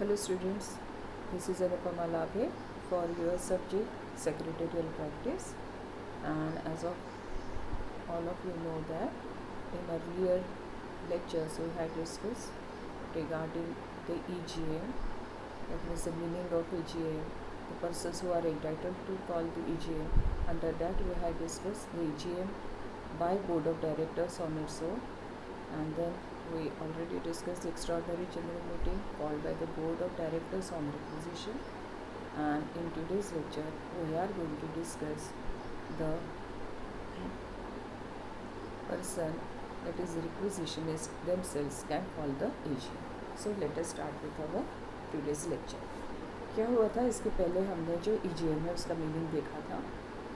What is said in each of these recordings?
Hello students, this is Anupama Labhe for your subject Secretarial Practice, and as of all of you know that in earlier lectures we had discussed regarding the EGM, that means the meaning of EGM, the persons who are entitled to call the EGM. Under that we had discussed the EGM by Board of Directors on its own, and then we already discussed the extraordinary general meeting called by the Board of Directors on requisition, and in today's lecture we are going to discuss the person, that is requisitionist themselves, can call the EGM. So let us start with our today's lecture. क्या हुआ था, इसके पहले हमने जो EGM है उसका meaning देखा था,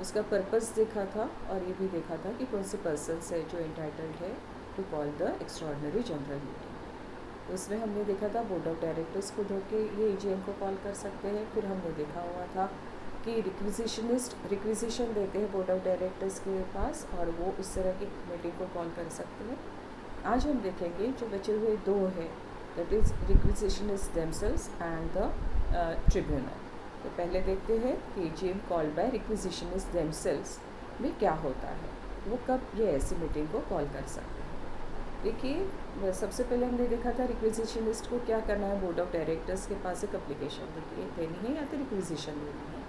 उसका पर्पस देखा था, और ये भी देखा था कि कौन से पर्सन्स है जो एंटाइटल्ड है to call the extraordinary general meeting. उसमें हमने देखा था बोर्ड ऑफ डायरेक्टर्स खुद होके ये EGM को कॉल कर सकते हैं। फिर हमने देखा हुआ था कि रिक्विजिशनिस्ट रिक्विजिशन देते हैं बोर्ड ऑफ डायरेक्टर्स के पास और वो उस तरह की मीटिंग को कॉल कर सकते हैं। आज हम देखेंगे जो बचे हुए दो है, that is requisitionist themselves and the tribunal. तो पहले देखते हैं कि EGM called by requisitionist themselves में क्या होता है, वो कब ये ऐसी मीटिंग को कॉल कर सकते हैं। देखिए, सबसे पहले हमने देखा था रिक्विजिशनिस्ट को क्या करना है, बोर्ड ऑफ डायरेक्टर्स के पास एक एप्लीकेशन देनी है या तो रिक्विजिशन देनी है,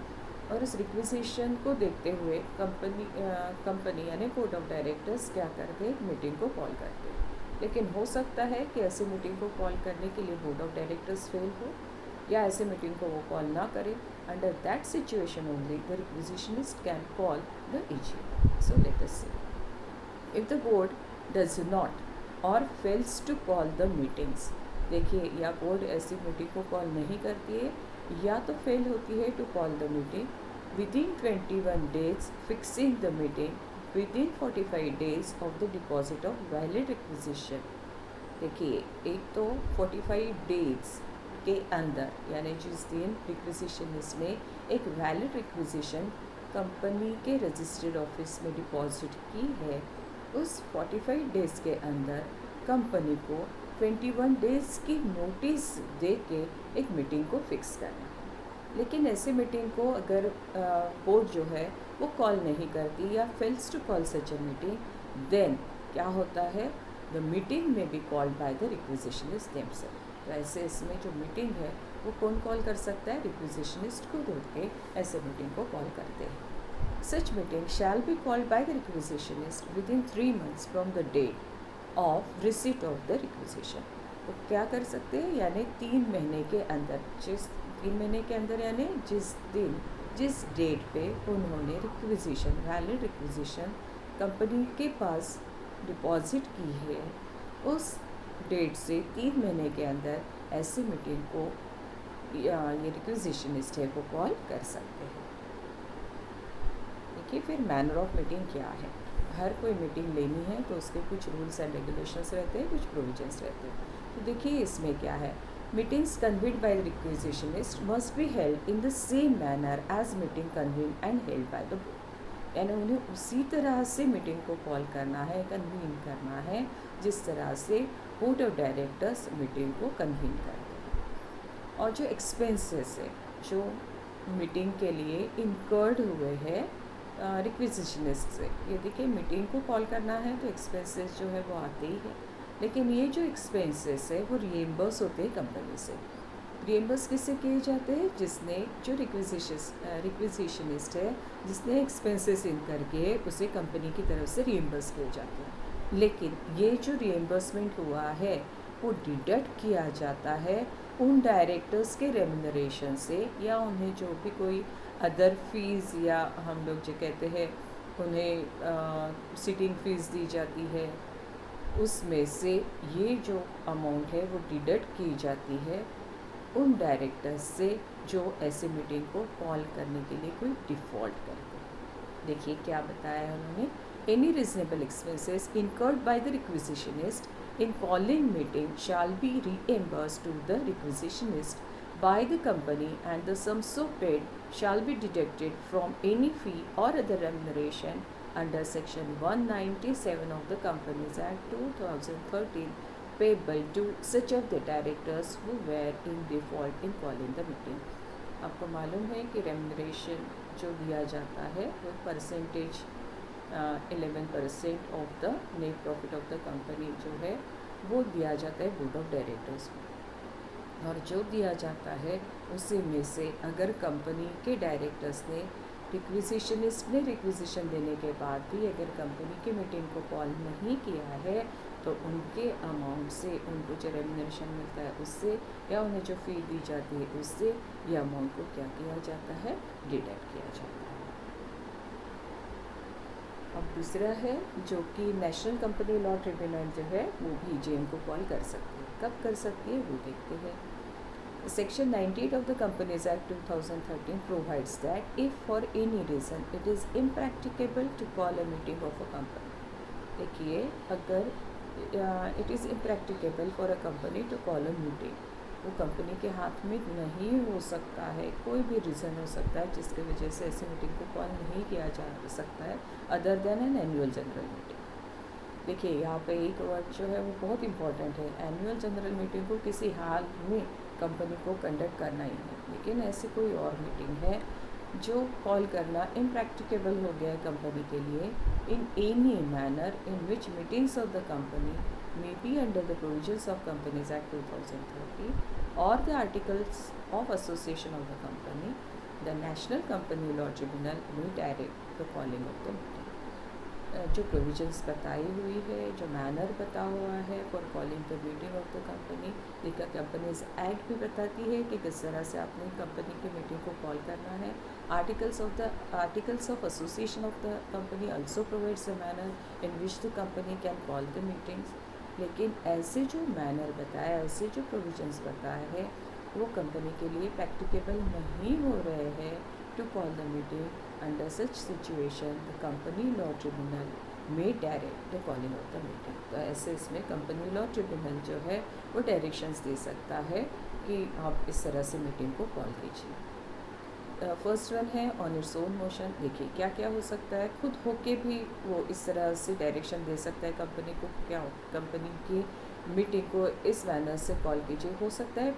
और उस रिक्विजिशन को देखते हुए कंपनी यानी बोर्ड ऑफ डायरेक्टर्स क्या करते हैं, मीटिंग को कॉल करते हैं। लेकिन हो सकता है कि ऐसी मीटिंग को कॉल करने के लिए बोर्ड ऑफ डायरेक्टर्स फेल हो या ऐसे मीटिंग को वो कॉल ना करें। Under that situation only the requisitionist can call the EGM. So let us see, if the board does not और fails to call the meetings. देखिए, या बोर्ड ऐसी मीटिंग को कॉल नहीं करती है या तो फेल होती है to call the meeting within 21 days fixing the meeting within 45 days of the deposit of valid requisition. देखिए, एक तो 45 डेज के अंदर, यानी जिस दिन रिक्विजिशनिस्ट ने एक वैलिड रिक्विजिशन कंपनी के रजिस्टर्ड ऑफिस में डिपॉजिट की है, उस 45 डेज़ के अंदर कंपनी को 21 डेज़ की नोटिस दे के एक मीटिंग को फिक्स करना है। लेकिन ऐसे मीटिंग को अगर बोर्ड जो है वो कॉल नहीं करती या fails to call such a meeting, then क्या होता है, the meeting may be called by the requisitionist themselves. तो ऐसे इसमें जो मीटिंग है वो कौन कॉल कर सकता है, रिक्विजिशनिस्ट खुद होके ऐसे मीटिंग को कॉल करते हैं। Such meeting shall be called by the requisitionist within 3 months from the date of receipt of the requisition. तो क्या कर सकते हैं, यानी 3 महीने के अंदर, जिस 3 महीने के अंदर यानी जिस डेट पे उन्होंने रिक्विजिशन वैलिड रिक्विजिशन कंपनी के पास डिपॉजिट की है, उस डेट से 3 महीने के अंदर ऐसी मीटिंग को ये रिक्विजिशनिस्ट है वो कॉल कर सकते हैं। कि फिर मैनर ऑफ मीटिंग क्या है। हर कोई मीटिंग लेनी है तो उसके कुछ रूल्स एंड रेगुलेशंस रहते हैं, कुछ प्रोविजंस रहते हैं। तो देखिए इसमें क्या है, meetings convened by the requisitionist must be held in the same manner as meeting convened and held by the board. यानी उन्हें उसी तरह से मीटिंग को कॉल करना है, कन्वीन करना है, जिस तरह से बोर्ड ऑफ डायरेक्टर्स मीटिंग को कन्वीन करते हैं। और जो एक्सपेंसेस है जो मीटिंग के लिए इनकर्ड हुए हैं रिक्विजिशनिस्ट से, ये देखिए मीटिंग को कॉल करना है तो एक्सपेंसेस जो है वो आते ही है, लेकिन ये जो एक्सपेंसेस है वो रिएम्बर्स होते हैं कंपनी से। रिएम्बर्स किससे किए जाते हैं, जिसने जो रिक्विजिशनिस्ट है जिसने एक्सपेंसेस इनकर किए उसे कंपनी की तरफ से रिएम्बर्स किए जाते हैं। लेकिन ये जो रिएम्बर्समेंट हुआ है वो डिडक्ट किया जाता है उन डायरेक्टर्स के रेम्यूनरेशन से, या उन्हें जो भी कोई अदर फीस, या हम लोग जो कहते हैं उन्हें सिटिंग फ़ीस दी जाती है, उसमें से ये जो अमाउंट है वो डिडक्ट की जाती है उन डायरेक्टर्स से जो ऐसे मीटिंग को कॉल करने के लिए कोई डिफ़ॉल्ट करते हैं। देखिए क्या बताया है उन्होंने, any reasonable expenses incurred by the requisitionist in calling meeting shall be reimbursed to the requisitionist by the company, and the sum so paid shall be deducted from any fee or other remuneration under section 197 of the Companies Act 2013 payable to such of the directors who were in default in calling the meeting. आपको मालूम है कि remuneration जो दिया जाता है वो percentage 11% of the net profit of the company जो है वो दिया जाता है बोर्ड ऑफ डायरेक्टर्स को। और जो दिया जाता है उसी में से अगर कंपनी के डायरेक्टर्स ने रिक्विजिशनिस्ट ने रिक्विजिशन देने के बाद भी अगर कंपनी की मीटिंग को कॉल नहीं किया है तो उनके अमाउंट से उनको जो रेम्यूनरेशन मिलता है उससे या उन्हें जो फ़ी दी जाती है उससे ये अमाउंट को क्या किया जाता है, डिडक्ट किया जाता है। अब दूसरा है जो कि नेशनल कंपनी लॉ ट्रिब्यूनल जो है वो भी ईजीएम को कॉल कर सकती है। कब कर सकती है वो देखते हैं। Section 98 of the Companies Act 2013 provides that if for any reason it is impracticable to call a meeting of a company, देखिए अगर it is impracticable for a company to call a meeting, वो company के हाथ में नहीं हो सकता है, कोई भी रीज़न हो सकता है जिसकी वजह से ऐसी मीटिंग को कॉल नहीं किया जा सकता है other than an annual general meeting. देखिए यहाँ पे एक वर्ड जो है वो बहुत इंपॉर्टेंट है। एनुअल जनरल मीटिंग को किसी हाल में कंपनी को कंडक्ट करना ही है, लेकिन ऐसी कोई और मीटिंग है जो कॉल करना इम्प्रैक्टिकेबल हो गया है कंपनी के लिए in any manner in which meetings of the company may be under the provisions of companies act 2013 और the articles of association of the company, the national company law tribunal may direct the calling of the meeting. जो provisions बताई हुई है, जो manner बता हुआ है for calling the meeting of the company, देखा कंपनीज एक्ट भी बताती है कि किस तरह से आपने कंपनी की मीटिंग को कॉल करना है। Articles of association of the company also provides a manner in which the company can call the meetings. लेकिन ऐसे जो मैनर बताया, ऐसे जो प्रोविजंस बताए हैं वो कंपनी के लिए प्रैक्टिकेबल नहीं हो रहे हैं to call the meeting. Under such situation, the company law tribunal may direct the calling of the meeting. तो ऐसे इसमें कंपनी लॉ ट्रिब्यूनल जो है वो डायरेक्शंस दे सकता है कि आप इस तरह से मीटिंग को कॉल कीजिए। फर्स्ट वन है ऑन इट्स ओन मोशन। देखिए क्या क्या हो सकता है, खुद होके भी वो इस तरह से डायरेक्शन दे सकता है कंपनी को, क्या कंपनी की मीटिंग को इस मैनर से कॉल कीजिए। हो सकता है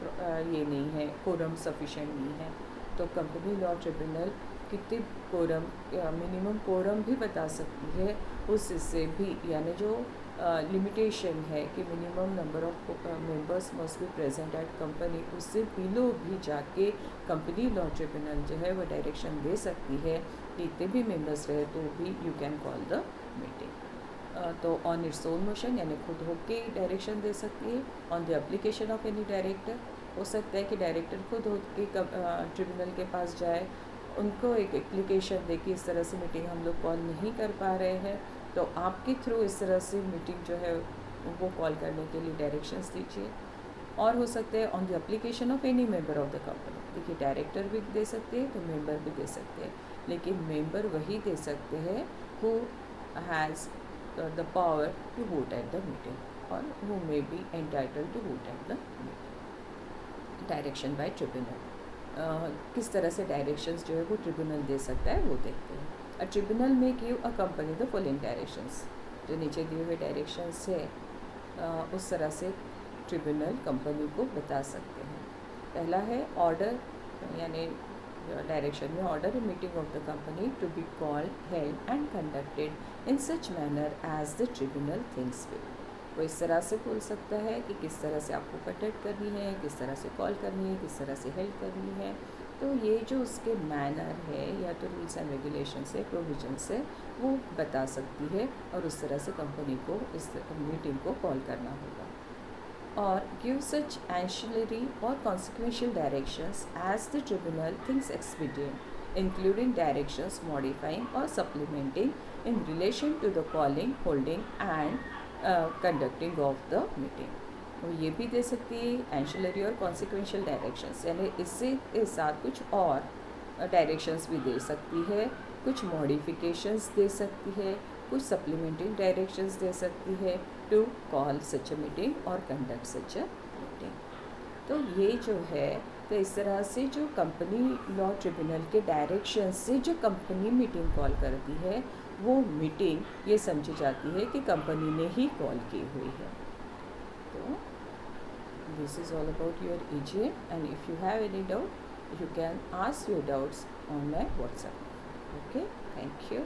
ये नहीं है, कोरम सफिशेंट नहीं है, तो कंपनी लॉ ट्रिब्यूनल कितने कोरम मिनिमम कोरम भी बता सकती है, उससे भी यानी जो लिमिटेशन है कि minimum number of members must be present at company, उससे बिलो भी जाके कंपनी लॉ ट्रिब्यूनल जो है वो डायरेक्शन दे सकती है कि इतने भी मेंबर्स रहे तो भी you can call the meeting. तो ऑन इट्स ओन मोशन यानी खुद होके डायरेक्शन दे सकती है। On the application of any director, हो सकता है कि डायरेक्टर खुद हो के ट्रिब्यूनल के पास जाए, उनको एक एप्लीकेशन दे कि इस तरह से मीटिंग हम लोग कॉल नहीं कर पा रहे हैं, तो आपके थ्रू इस तरह से मीटिंग जो है वो कॉल करने के लिए डायरेक्शंस दीजिए। और हो सकते हैं on the application of any member of the company. देखिए डायरेक्टर भी दे सकते हैं तो मेंबर भी दे सकते हैं, लेकिन मेंबर वही दे सकते हैं who has the power to vote at the meeting और who may be entitled to vote at the meeting. Direction by tribunal, किस तरह से डायरेक्शंस जो है वो ट्रिब्यूनल दे सकता है वो देखते हैं। अ ट्रिब्यूनल में give a company the following directions, जो नीचे दिए हुए डायरेक्शंस है उस तरह से ट्रिब्यूनल कंपनी को बता सकते हैं। पहला है ऑर्डर, यानी डायरेक्शन में order meeting of the company to be called, held and conducted in such manner as the tribunal thinks fit. वो इस तरह से बोल सकता है कि किस तरह से आपको कंडक्ट करनी है, किस तरह से कॉल करनी है, किस तरह से हेल्प करनी है। तो ये जो उसके मैनर है या तो रूल्स एंड रेगुलेशन से प्रोविजन से वो बता सकती है और उस तरह से कंपनी को इस मीटिंग को कॉल करना होगा। और गिव सच एंशिलरी और consequential directions as the tribunal thinks expedient, including directions modifying और supplementing in relation to the calling, holding and conducting of the meeting. वो ये भी दे सकती है एंशिलरी और कॉन्सिक्वेंशियल डायरेक्शंस, यानी इससे इस साथ कुछ और डायरेक्शंस भी दे सकती है, कुछ मॉडिफिकेशंस दे सकती है, कुछ सप्लीमेंटिंग डायरेक्शंस दे सकती है to call such a meeting और कंडक्ट सच अ मीटिंग। तो ये जो है तो इस तरह से जो कंपनी लॉ ट्रिब्यूनल के डायरेक्शन से जो कंपनी मीटिंग कॉल करती है वो मीटिंग ये समझी जाती है कि कंपनी ने ही कॉल की हुई है। तो This is all about your EGM, and if you have any doubt, you can ask your doubts on my WhatsApp. Okay, thank you.